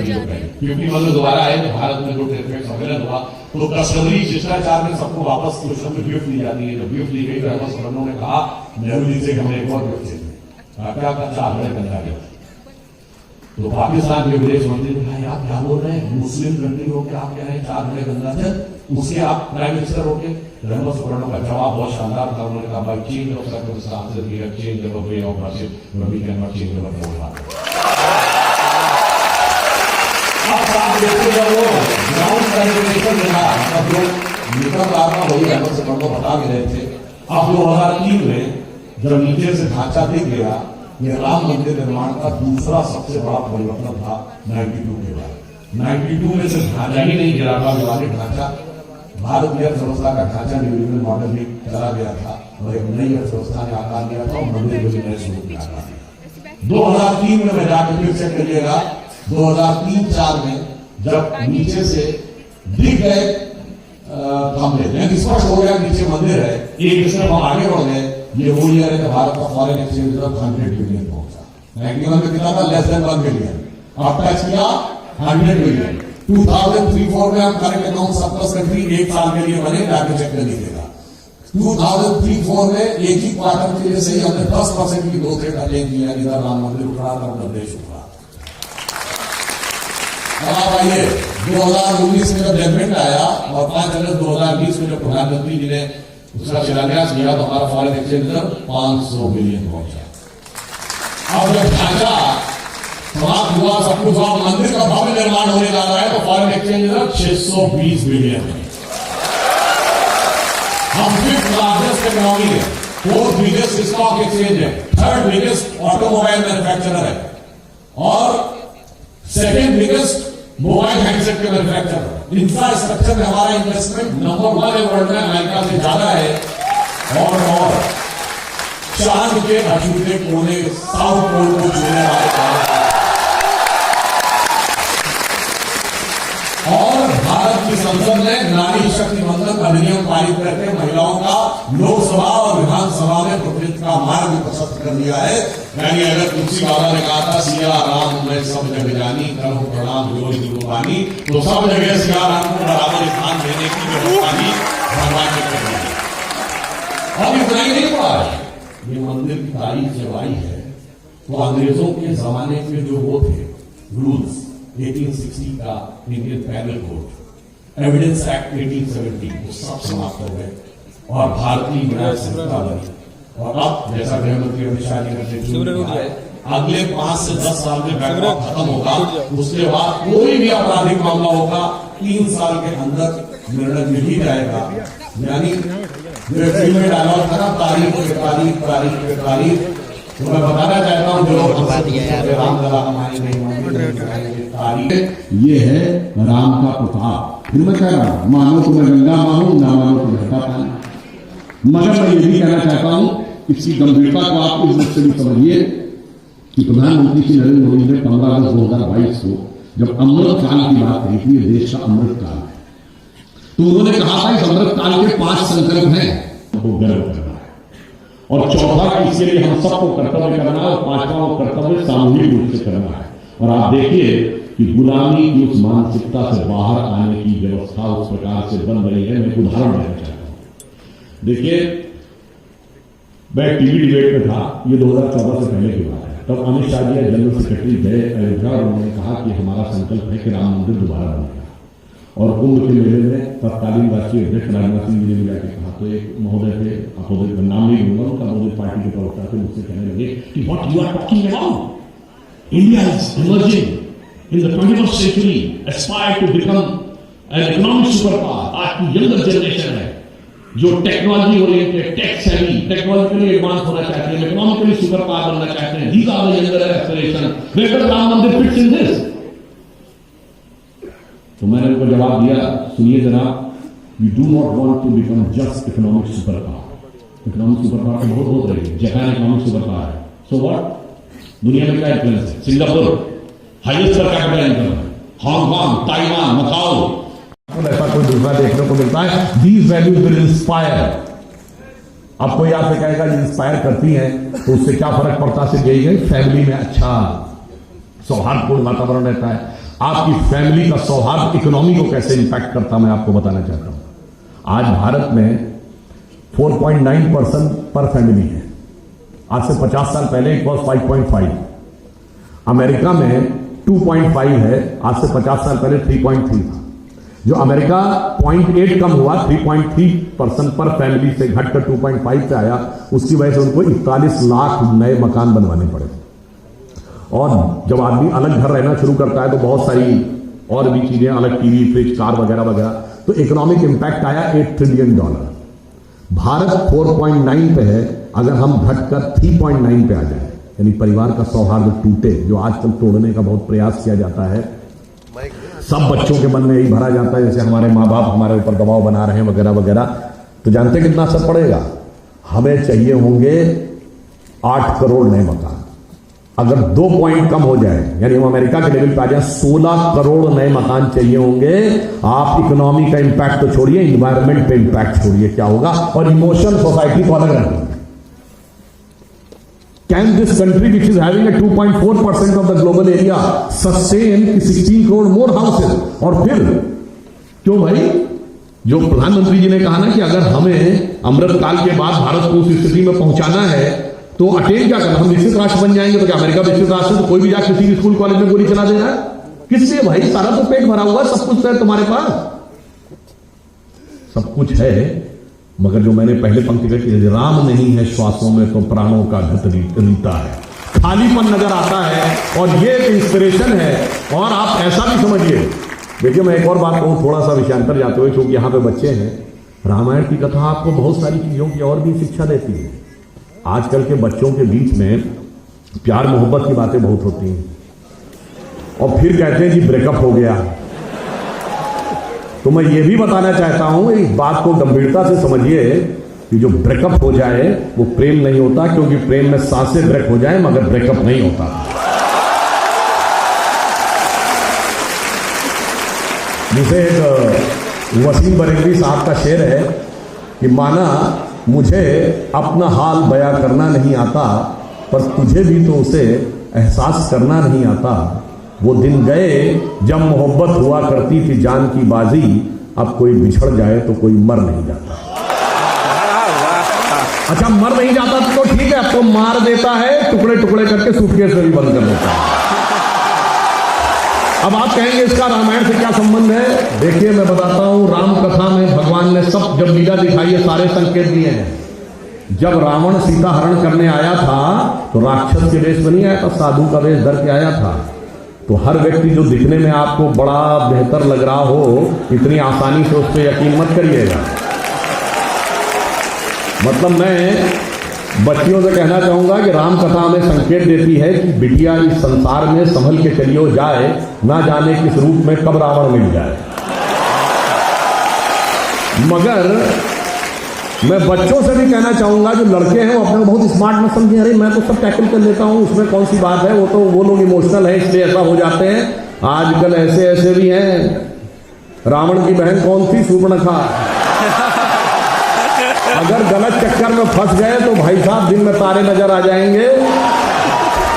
क्योंकि मतलब दोबारा आए तो भारत में जो ट्रेड सम्मेलन हुआ तो कस्टमरी शिष्टाचार में सबको वापस कुछ गिफ्ट दी जाती है। जब गिफ्ट दी गई तो अहमद सुकर्णो ने कहा नेहरू जी से हमें एक और गिफ्ट चाहिए। क्या चार बड़े बंदा गया तो पाकिस्तान के विदेश मंत्री ने कहा आप क्या बोल रहे हैं, मुस्लिम कंट्री होकर आप कह रहे हैं 4 बड़े गंगाधर, उसके आप प्राइम मिनिस्टर होके। अहमद सुकर्णो का जवाब बहुत शानदार था। उन्होंने कहा भाई change of circumstances, change of way of worship, we can not change of way. अब आप देखते जब वो ग्राउंड पेनिट्रेशन मिला, अब जो निकल रहा था वही अहमद सुकर्णो बता भी रहे थे। अब 2003 में जब नीचे से ढांचा दिख गया, ये राम मंदिर निर्माण का दूसरा सबसे बड़ा परिवर्तन था 92 के बाद। 92 में सिर्फ ढांचा ही नहीं गिरा था, विवादित ढांचा, भारतीय अर्थव्यवस्था का ढांचा न्यूलिबरल मॉडल भी चला गया था और एक नई अर्थव्यवस्था ने आकार दिया था और मंदिर को भी नए स्वरूप में आकार दिया। 2003 में मैं जाकर फिर चेक करिएगा, 2003-4 में जब नीचे से दिख गए खंभे, स्पष्ट हो गया नीचे मंदिर है, एक सिर्फ हम आगे बढ़ गए। ये वो ईयर है कि भारत का फॉरेन एक्सचेंज 100 बिलियन पहुंचा। 91 में कितना था, लेस देन 1 बिलियन। अब टच किया 100 बिलियन। 2003-4 में हम करेंट अकाउंट सरप्लस कंट्री एक साल के लिए बने, जाके चेक कर लीजिएगा। 2003-4 में एक ही क्वार्टर के लिए सही हमने 10% की ग्रोथ रेट अटेन किया। इधर राम मंदिर उठा था, उधर देश उठा। अब आइए 2019 में जब जजमेंट आया और 5 अगस्त 2020 में जब प्रधानमंत्री जी ने उसका शिलान्यास किया तो हमारा फॉरेन एक्सचेंज 500 बिलियन पहुंचा। अब जब ढांचा समाप्त हुआ, सब कुछ हुआ, मंदिर का भव्य निर्माण होने जा रहा है, तो फॉरेन एक्सचेंज 620 बिलियन है। हम 5th लार्जेस्ट इकोनॉमी है, 4th बिगेस्ट स्टॉक एक्सचेंज है, 3rd बिगेस्ट ऑटोमोबाइल मैन्युफैक्चरर है और 2nd बिगेस्ट मोबाइल हैंडसेट के मैन्युफैक्चरर। इंफ्रास्ट्रक्चर में हमारा इन्वेस्टमेंट नंबर 1 है वर्ल्ड में, अमेरिका से ज्यादा है। और चांद के अछूते कोने साउथ पोल को छूने वाले काम। और भारत की संसद ने नारी शक्ति बंधन अधिनियम पारित करके महिलाओं का लोकसभा और विधानसभा में प्रतिनिधित्व का मार्ग प्रशस्त कर दिया है। यानी अगर तुलसी बाबा ने कहा था सिया राम मैं सब जग जानी करो प्रणाम योगी रूपानी, तो सब जगह सिया राम को बराबर स्थान देने की व्यवस्था भी भगवान ने कर दी। अब इतना ही नहीं हुआ, ये मंदिर की तारीख जब आई है तो अंग्रेजों के जमाने के जो वो थे रूल्स, 1860 का Indian panel code, evidence act 1870, वो सब समाप्त हो गए और भारतीय न्याय संहिता बनी। और अब जैसा गृहमंत्री अमित शाह जी ने अगले 5 से 10 साल में बैकलॉग खत्म होगा, उसके बाद कोई भी आपराधिक मामला होगा 3 साल के अंदर निर्णय मिल ही जाएगा। यानी फिल्म में डायलॉग था ना, तारीख पे तारीख तारीख पे तारीख। तो मैं बताना चाहता हूँ जो रामलला हमारी तारीख, ये है राम का प्रताप। फिर मैं कह रहा हूँ मानो तो मैं गंगा मानू, ना मानो तो बहता पानी। मगर मैं ये भी कहना चाहता हूँ इसकी गंभीरता को आप इस दृष्टि से समझिए कि प्रधानमंत्री श्री नरेंद्र मोदी ने 15 अगस्त 2022 को जब अमृत काल की बात कही थी, ये देश का अमृत काल है, तो उन्होंने कहा था इस अमृत काल के 5 संकल्प हैं, वो गर्व करना है। और चौथा इसके लिए हम सबको कर्तव्य करना है और 5वां कर्तव्य सामूहिक रूप से करना है। और आप देखिए कि गुलामी की उस मानसिकता से बाहर आने की व्यवस्था उस प्रकार से बन रही है। मैं एक उदाहरण देना चाहता हूं। देखिए, मैं टीवी डिबेट में था, ये 2014 से पहले की बात है। तब अमित शाह जी जनरल सेक्रेटरी गए अयोध्या और उन्होंने कहा कि हमारा संकल्प है कि राम मंदिर दोबारा बनेगा। और कुंभ के मेले में तत्कालीन राष्ट्रीय अध्यक्ष राजनाथ सिंह जी ने जाकर कहा, तो एक महोदय थे, अपोजिट का नाम नहीं लूंगा, उनका अपोजिट पार्टी के प्रवक्ता थे, मुझसे कहने लगे कि what you are talking about, India is emerging in the 21st century, aspire to become an economic superpower। आज की यंगर जनरेशन है जो technology oriented, tech savvy, technologically advance होना चाहते हैं, इकोनॉमिकली सुपर पावर बनना चाहते हैं। These are the younger aspiration, where Ram Mandir fits in this. तो मैंने उनको जवाब दिया, सुनिए जनाब, we do not want to become just economic super power. Economic super power तो बहुत हो रही है, जापान इकोनॉमिक सुपर पावर है, सो व्हाट, दुनिया में क्या इन्फ्लुएंस है? सिंगापुर हाईएस्ट पर कैपिटल इनकम है, हांगकांग, ताइवान, मकाओ, ऐसा कोई दूसरा देखने को मिलता है। These values will inspire. अब कोई आपसे कहेगा इंस्पायर करती है तो उससे क्या फर्क पड़ता है? सिर्फ यही फैमिली में अच्छा सौहार्दपूर्ण वातावरण रहता है। आपकी फैमिली का सौहार्द इकोनॉमी को कैसे इंपैक्ट करता मैं आपको बताना चाहता हूं। आज भारत में 4.9% पर फैमिली है, आज से 50 साल पहले इट वॉज 5.5। अमेरिका में 2.5 है, आज से 50 साल पहले 3.3 था। जो अमेरिका 0.8 कम हुआ, 3.3% पर फैमिली से घटकर 2.5 पे आया, उसकी वजह से उनको 41 लाख नए मकान बनवाने पड़े। और जब आदमी अलग घर रहना शुरू करता है तो बहुत सारी और भी चीजें, अलग टीवी, फ्रिज, कार वगैरह वगैरह, तो इकोनॉमिक इंपैक्ट आया $8 ट्रिलियन। भारत 4.9 पे है, अगर हम घटकर 3.9 पे आ जाए, यानी परिवार का सौहार्द टूटे, जो आजकल तोड़ने का बहुत प्रयास किया जाता है, सब बच्चों के मन में यही भरा जाता है जैसे हमारे माँ बाप हमारे ऊपर दबाव बना रहे हैं वगैरह वगैरह, तो जानते कितना असर पड़ेगा? हमें चाहिए होंगे 8 करोड़ नए मकान। अगर 2 पॉइंट कम हो जाए, यानी हम अमेरिका के लेवल पे आ जाए, 16 करोड़ नए मकान चाहिए होंगे। आप इकोनॉमी का इंपैक्ट तो छोड़िए, इन्वायरमेंट पे इंपैक्ट छोड़िए, क्या होगा? और इमोशनल सोसाइटी को अलग रखना। Can this country, which is having a 2.4% of the global area, sustain 16 crore more houses? और फिर क्यों भाई, जो प्रधानमंत्री जी ने कहा ना कि अगर हमें अमृत काल के बाद भारत को उस स्थिति में पहुंचाना है तो अटेन क्या करना, हम विकसित राष्ट्र बन जाएंगे। तो क्या अमेरिका विकसित राष्ट्र तो कोई भी जाकर किसी भी स्कूल कॉलेज में गोली चला दे रहा है? किससे भाई? सारा तो पेट भरा हुआ, सब कुछ है तुम्हारे पास, सब कुछ है, मगर जो मैंने पहले पंक्ति कही, राम नहीं है श्वासों में तो प्राणों का घट रीता है। खालीपन नजर आता है और ये एक इंस्पिरेशन है। और आप ऐसा भी समझिए, देखिए मैं एक और बात कहूँ थोड़ा सा विषयांतर जाते हुए, क्योंकि यहाँ पे बच्चे हैं। रामायण की कथा आपको बहुत सारी चीजों की और भी शिक्षा देती है। आजकल के बच्चों के बीच में प्यार मोहब्बत की बातें बहुत होती हैं और फिर कहते हैं जी ब्रेकअप हो गया। तो मैं ये भी बताना चाहता हूं, इस बात को गंभीरता से समझिए कि जो ब्रेकअप हो जाए वो प्रेम नहीं होता, क्योंकि प्रेम में सांसें ब्रेक हो जाए मगर ब्रेकअप नहीं होता। जिसे एक वसीम बरेलवी साहब का शेर है कि माना मुझे अपना हाल बयां करना नहीं आता, पर तुझे भी तो उसे एहसास करना नहीं आता। वो दिन गए जब मोहब्बत हुआ करती थी जान की बाजी, अब कोई बिछड़ जाए तो कोई मर नहीं जाता। अच्छा, मर नहीं जाता तो ठीक है, अब तो मार देता है, टुकड़े टुकड़े करके सूटकेस में भी बंद कर देता है। अब आप कहेंगे इसका रामायण से क्या संबंध है? देखिए मैं बताता हूं, राम कथा में भगवान ने सब जब लीला दिखाई है सारे संकेत दिए हैं। जब रावण सीता हरण करने आया था तो राक्षस के वेश में नहीं आया था, साधु का वेश धर के आया था। तो हर व्यक्ति जो दिखने में आपको बड़ा बेहतर लग रहा हो, इतनी आसानी से उस पर यकीन मत करिएगा। मतलब मैं बच्चियों से कहना चाहूंगा कि राम कथा हमें संकेत देती है कि बिटिया इस संसार में संभल के चलियो जाए, ना जाने किस रूप में कब रावण मिल जाए। मगर मैं बच्चों से भी कहना चाहूंगा, जो लड़के हैं वो अपने को बहुत स्मार्ट मत समझें, अरे मैं तो सब टैकल कर लेता हूं, उसमें कौन सी बात है, वो तो वो लोग इमोशनल है इसलिए ऐसा हो जाते हैं। आजकल ऐसे ऐसे भी हैं। रावण की बहन कौन थी? शूर्पणखा। अगर गलत चक्कर में फंस गए तो भाई साहब दिन में तारे नजर आ जाएंगे।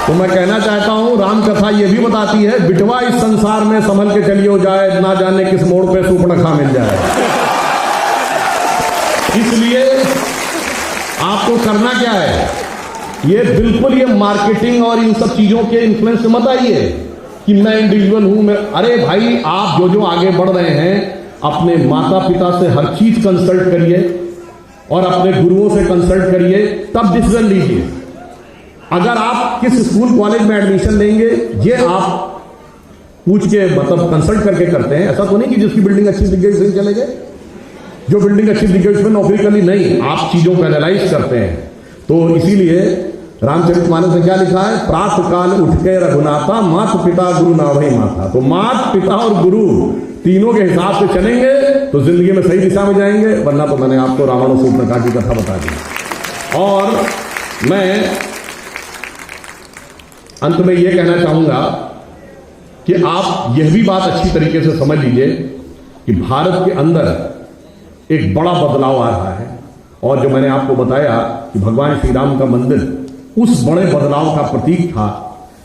तो मैं कहना चाहता हूं, राम कथा ये भी बताती है बिटवा इस संसार में संभल के चलियो जाए, ना जाने किस मोड़ पे शूर्पणखा मिल जाए। इसलिए आपको करना क्या है, ये बिल्कुल ये मार्केटिंग और इन सब चीजों के इन्फ्लुएंस से मत आइए कि मैं इंडिविजुअल हूं मैं। अरे भाई, आप जो जो आगे बढ़ रहे हैं अपने माता पिता से हर चीज कंसल्ट करिए और अपने गुरुओं से कंसल्ट करिए, तब डिसीजन लीजिए। अगर आप किस स्कूल कॉलेज में एडमिशन लेंगे ये आप पूछ के मतलब कंसल्ट करके करते हैं। ऐसा तो नहीं कि जिसकी बिल्डिंग अच्छी दिख गई उसी चले गए, जो बिल्डिंग अच्छी दिख गई उसमें नौकरी करनी, नहीं, आप चीजों को एनालाइज करते हैं। तो इसीलिए रामचरितमानस में क्या लिखा है, प्रातः काल उठ के रघुनाथा, मात पिता गुरु ना वही माता। तो मात पिता और गुरु तीनों के हिसाब से चलेंगे तो जिंदगी में सही दिशा में जाएंगे, वरना तो मैंने आपको रावण और शूर्पणखा की कथा बता दी। और मैं अंत में यह कहना चाहूंगा कि आप यह भी बात अच्छी तरीके से समझ लीजिए कि भारत के अंदर एक बड़ा बदलाव आ रहा है। और जो मैंने आपको बताया कि भगवान श्री राम का मंदिर उस बड़े बदलाव का प्रतीक था,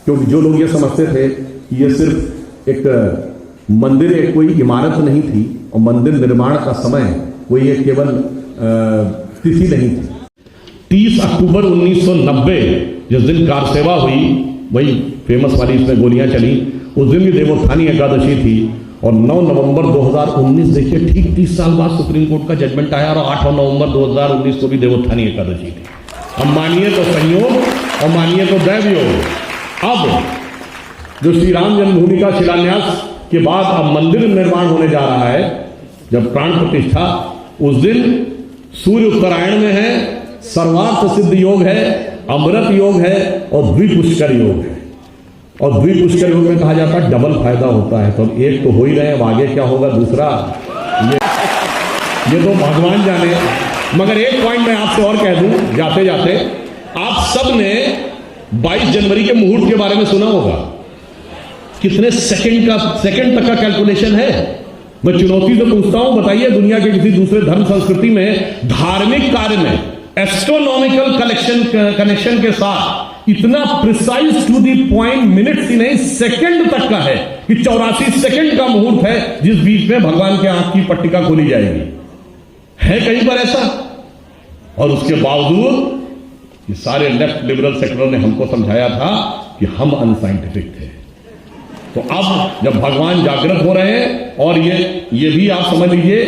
क्योंकि जो लोग ये समझते थे कि ये सिर्फ एक मंदिर एक कोई इमारत नहीं थी और मंदिर निर्माण का समय कोई एक केवल तिथि नहीं थी। 30 अक्टूबर 1990 जिस दिन कार सेवा हुई, वही फेमस वाली इसमें गोलियां चली, उस दिन भी देवोत्थानी एकादशी थी। और 9 नवंबर 2019 देखिए, ठीक 30 साल बाद सुप्रीम कोर्ट का जजमेंट आया और 8 नवंबर 2019 को भी देवोत्थानी एकादशी थी। अब मानिए तो संयोग और मानिए तो दैवयोग। अब जो श्री राम जन्मभूमि का शिलान्यास के बाद अब मंदिर निर्माण होने जा रहा है, जब प्राण प्रतिष्ठा, उस दिन सूर्य उत्तरायण में है, सर्वार्थ सिद्ध योग है, अमृत योग है और द्विपुष्कर योग है। और द्विपुष्कर योग में कहा जाता है डबल फायदा होता है। तो एक तो हो ही रहे, अब आगे क्या होगा दूसरा ये तो भगवान जाने। मगर एक पॉइंट मैं आपसे और कह दूं जाते जाते, आप सब ने 22 जनवरी के मुहूर्त के बारे में सुना होगा। कितने सेकंड तक का कैलकुलेशन है। मैं चुनौती से पूछता हूं, बताइए दुनिया के किसी दूसरे धर्म संस्कृति में धार्मिक कार्य में एस्ट्रोनॉमिकल कनेक्शन के साथ इतना precise to the point, minutes ही नहीं सेकंड तक का है कि 84 सेकंड का मुहूर्त है जिस बीच में भगवान के आंख की पट्टिका खोली जाएगी। है कहीं पर ऐसा? और उसके बावजूद ये सारे लेफ्ट लिबरल सेक्टर ने हमको समझाया था कि हम अनसाइंटिफिक थे। तो अब जब भगवान जागृत हो रहे हैं, और ये भी आप समझ लीजिए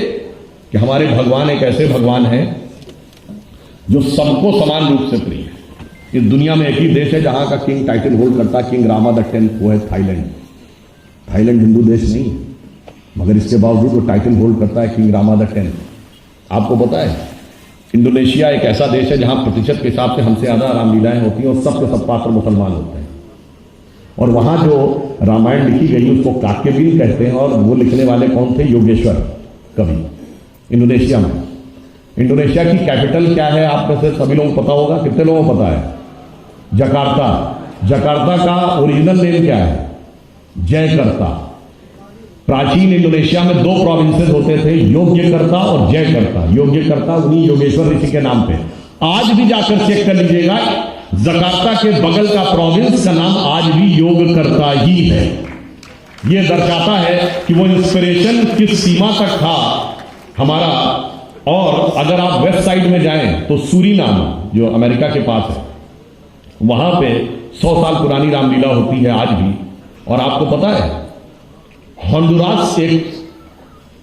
कि हमारे भगवान एक ऐसे भगवान हैं जो सबको समान रूप से प्रिय है। इस दुनिया में एक ही देश है जहां का किंग टाइटल होल्ड करता है, किंग रामा द 10th, वो है थाईलैंड। थाईलैंड हिंदू देश नहीं है, मगर इसके बावजूद वो टाइटल होल्ड करता है किंग रामा द 10th। आपको पता है इंडोनेशिया एक ऐसा देश है जहां प्रतिशत के हिसाब से हमसे ज्यादा रामलीलाएं होती हैं और सबके सब पात्र मुसलमान होते हैं। और वहां जो रामायण लिखी गई उसको कात्यायन कहते हैं, और वो लिखने वाले कौन थे? योगेश्वर कवि, इंडोनेशिया में। इंडोनेशिया की कैपिटल क्या है आप में से सभी लोगों को पता होगा, कितने लोगों को पता है? जकार्ता। जकार्ता का ओरिजिनल नेम क्या है? जयकर्ता। प्राचीन इंडोनेशिया में दो प्रोविंसेस होते थे, योग्यकर्ता और जयकर्ता। योग्यकर्ता उन्हीं योगेश्वर ऋषि के नाम पे। आज भी जाकर चेक कर लीजिएगा, जकार्ता के बगल का प्रोविंस का नाम आज भी योगकर्ता ही है। यह दर्शाता है कि वो इंस्पिरेशन किस सीमा तक था हमारा। और अगर आप वेस्ट साइड में जाएं तो सूरीनाम, जो अमेरिका के पास है, वहां पे 100 साल पुरानी रामलीला होती है आज भी। और आपको पता है होंडुरास एक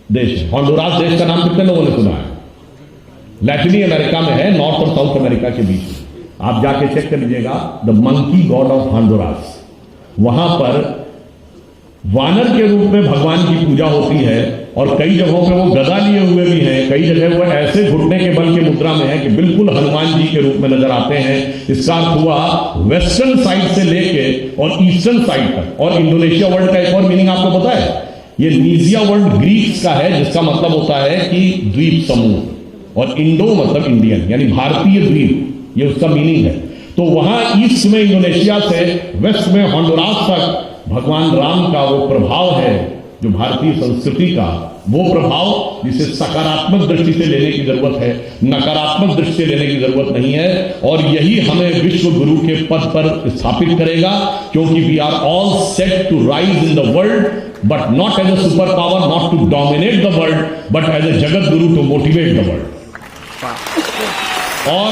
देश है। होंडुरास देश का नाम कितने लोगों ने सुना है? लैटिनी अमेरिका में है, नॉर्थ और साउथ अमेरिका के बीच में। आप जाके चेक कर लीजिएगा, the monkey God of Honduras. वहां पर वानर के रूप में भगवान की पूजा होती है, और कई जगहों पे वो गदा लिए हुए भी हैं, कई जगह वो ऐसे घुटने के बल के मुद्रा में है कि बिल्कुल हनुमान जी के रूप में नजर आते हैं। इसका अर्थ हुआ वेस्टर्न साइड से लेके और ईस्टर्न साइड तक। और इंडोनेशिया वर्ड का एक और मीनिंग आपको पता है? ये नीजिया वर्ड ग्रीक्स का है, जिसका मतलब होता है कि द्वीप समूह, और इंडो मतलब इंडियन, यानी भारतीय द्वीप, ये उसका मीनिंग है। तो वहां ईस्ट में इंडोनेशिया से वेस्ट में होंडुरास तक भगवान राम का वो प्रभाव है, जो भारतीय संस्कृति का वो प्रभाव, जिसे सकारात्मक दृष्टि से लेने की जरूरत है, नकारात्मक दृष्टि से लेने की जरूरत नहीं है। और यही हमें विश्व गुरु के पद पर स्थापित करेगा, क्योंकि we are all set to rise in the world, but not as a super power, not to dominate the world, but as a jagat guru to motivate the world. और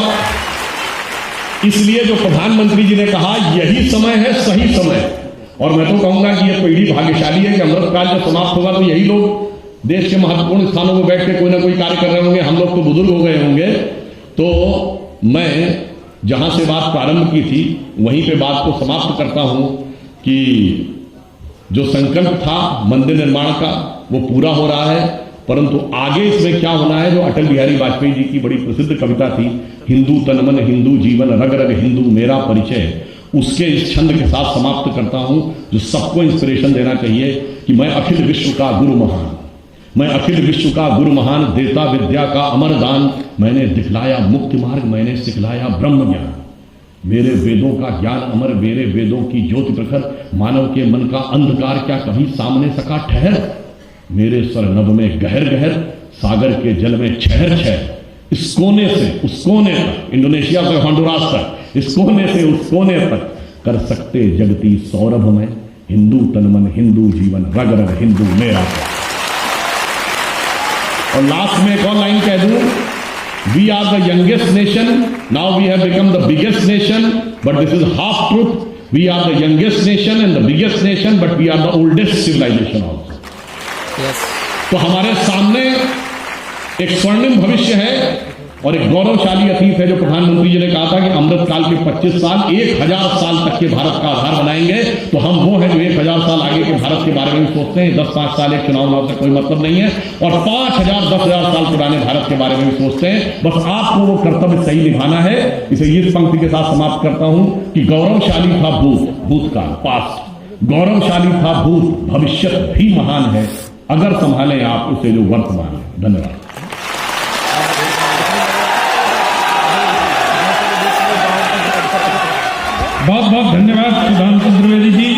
इसलिए जो प्रधानमंत्री जी ने कहा, यही समय है, सही समय। और मैं तो कहूंगा कि यह पीढ़ी भाग्यशाली है कि अमृतकाल जब समाप्त होगा तो यही लोग देश के महत्वपूर्ण स्थानों में बैठ के कोई ना कोई कार्य कर रहे होंगे। हम लोग तो बुजुर्ग हो गए होंगे। तो मैं जहां से बात प्रारंभ की थी वहीं पे बात को समाप्त करता हूं कि जो संकल्प था मंदिर निर्माण का वो पूरा हो रहा है, परंतु आगे इसमें क्या होना है, जो अटल बिहारी वाजपेयी जी की बड़ी प्रसिद्ध कविता थी, हिंदू तन मन हिंदू जीवन, रग रग हिंदू मेरा परिचय, उसके इस छंद के साथ समाप्त करता हूं, जो सबको इंस्पिरेशन देना चाहिए कि मैं अखिल विश्व का गुरु महान, मैं अखिल विश्व का गुरु महान, देता विद्या का अमर दान, मैंने दिखलाया मुक्ति मार्ग, मैंने सिखलाया ब्रह्म ज्ञान, मेरे वेदों का ज्ञान अमर, मेरे वेदों की ज्योति प्रखर, मानव के मन का अंधकार क्या कभी सामने सका ठहर, मेरे स्वर नभ में गहर गहर, सागर के जल में छहर छहर, इस कोने से उस कोने तक, इंडोनेशिया से होंडुरास तक, इस कोने से उस कोने तक कर सकते जगती सौरभ में, हिंदू तन मन हिंदू जीवन, रग रग हिंदू मेरा। और लास्ट में एक और लाइन कह दूं, we are the youngest nation, now we have become the biggest nation, but this is half truth, we are the youngest nation and the biggest nation, but we are the oldest civilisation also. तो हमारे सामने एक स्वर्णिम भविष्य है और एक गौरवशाली अतीत है, जो प्रधानमंत्री जी ने कहा था कि अमृतकाल के 25 साल 1000 साल तक के भारत का आधार बनाएंगे। तो हम वो हैं जो 1000 साल आगे के भारत के बारे में भी सोचते हैं। 10-5 साल एक चुनाव लड़ने से कोई मतलब नहीं है, और 5000 10,000 साल पुराने भारत के बारे में भी सोचते हैं। बस आपको वो कर्तव्य सही निभाना है। इसे इस पंक्ति के साथ समाप्त करता हूं कि गौरवशाली था भूतकाल, पास्ट, गौरवशाली था भविष्य भी महान है, अगर संभालें आप उसे जो वर्तमान है। धन्यवाद। बहुत बहुत धन्यवाद सुधांशु त्रिवेदी जी।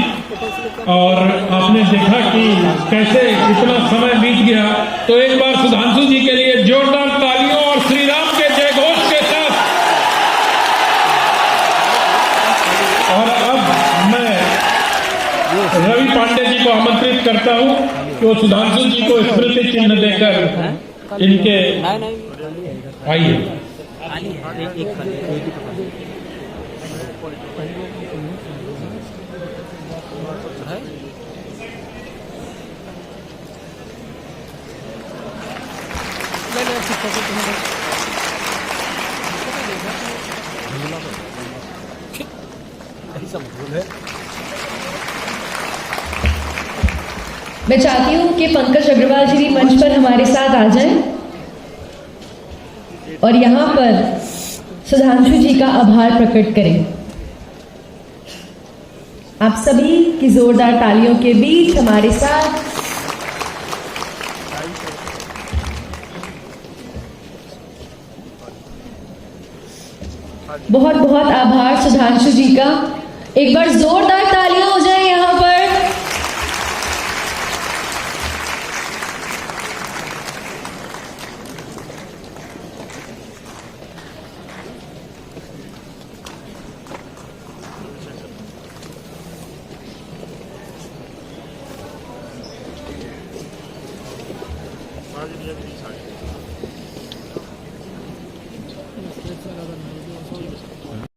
और आपने देखा कि कैसे इतना समय बीत गया, तो एक बार सुधांशु जी के लिए जोरदार तालियों और श्री राम के जयघोष के साथ। और अब मैं रवि पांडे जी को आमंत्रित करता हूं कि वो सुधांशु जी को स्मृति चिन्ह देकर इनके आइए। मैं चाहती हूं कि पंकज अग्रवाल जी भी मंच पर हमारे साथ आ जाएं और यहां पर सुधांशु जी का आभार प्रकट करें। आप सभी की जोरदार तालियों के बीच हमारे साथ बहुत बहुत आभार सुधांशु जी का। एक बार जोरदार तालियां हो जाए यहां पर। आज